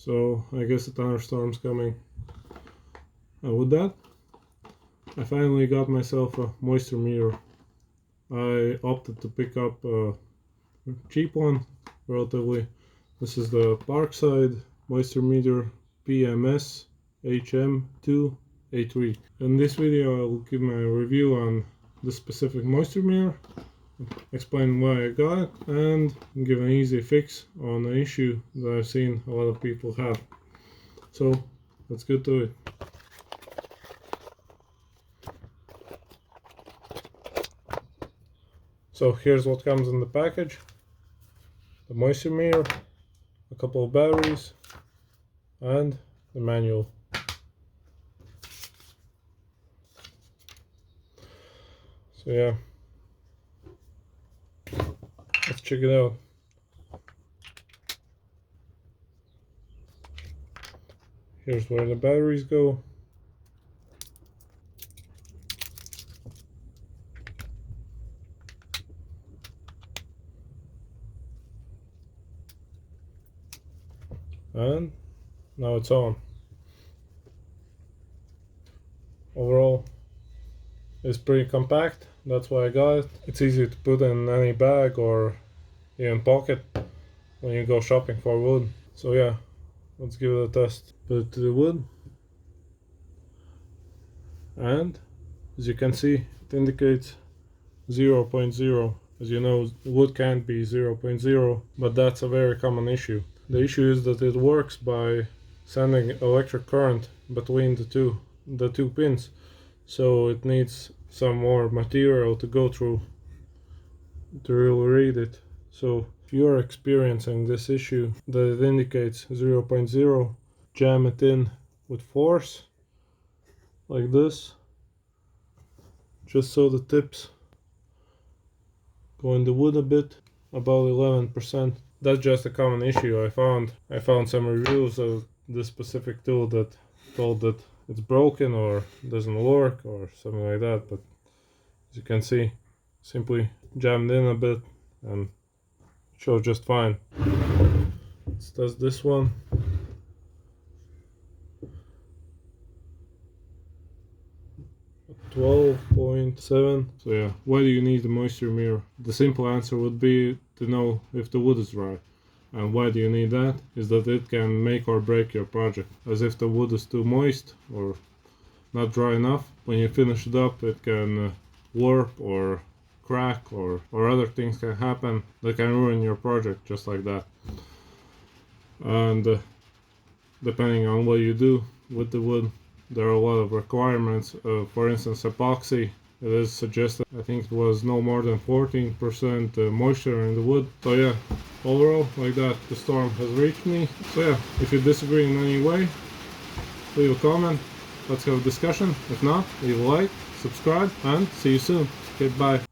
So I guess a thunderstorm's coming. With that, I finally got myself a moisture meter. I opted to pick up a cheap one, relatively. This is the Parkside moisture meter PMSHM2 A3. In this video I will give my review on this specific moisture meter, explain why I got it, and give an easy fix on an issue that I've seen a lot of people have. So let's get to it. So here's what comes in the package: the moisture meter, a couple of batteries, and the manual. So yeah, let's check it out. Here's where the batteries go. And now it's on. Overall, it's pretty compact, that's why I got it. It's easy to put in any bag or even pocket when you go shopping for wood. So yeah, let's give it a test. Put it to the wood, and as you can see, it indicates 0.0. As you know, wood can't be 0.0, but that's a very common issue. The issue is that it works by sending electric current between the two pins, so it needs some more material to go through to really read it. So if you're experiencing this issue that it indicates 0.0, jam it in with force like this, just so the tips go in the wood a bit, about 11%. That's just a common issue I found. I found some reviews of this specific tool that told that it's broken or doesn't work or something like that, but as you can see, simply jammed in a bit and it shows just fine. Let's test this one. .7. So yeah, why do you need a moisture meter? The simple answer would be to know if the wood is dry. And why do you need that? Is that it can make or break your project. As if the wood is too moist or not dry enough, when you finish it up it can warp or crack or other things can happen that can ruin your project just like that. And depending on what you do with the wood, there are a lot of requirements. For instance, epoxy, it is suggested, I think it was no more than 14% moisture in the wood. So yeah, overall, like that, the storm has reached me. So yeah, if you disagree in any way, leave a comment, let's have a discussion. If not, leave a like, subscribe, and see you soon. Okay, bye.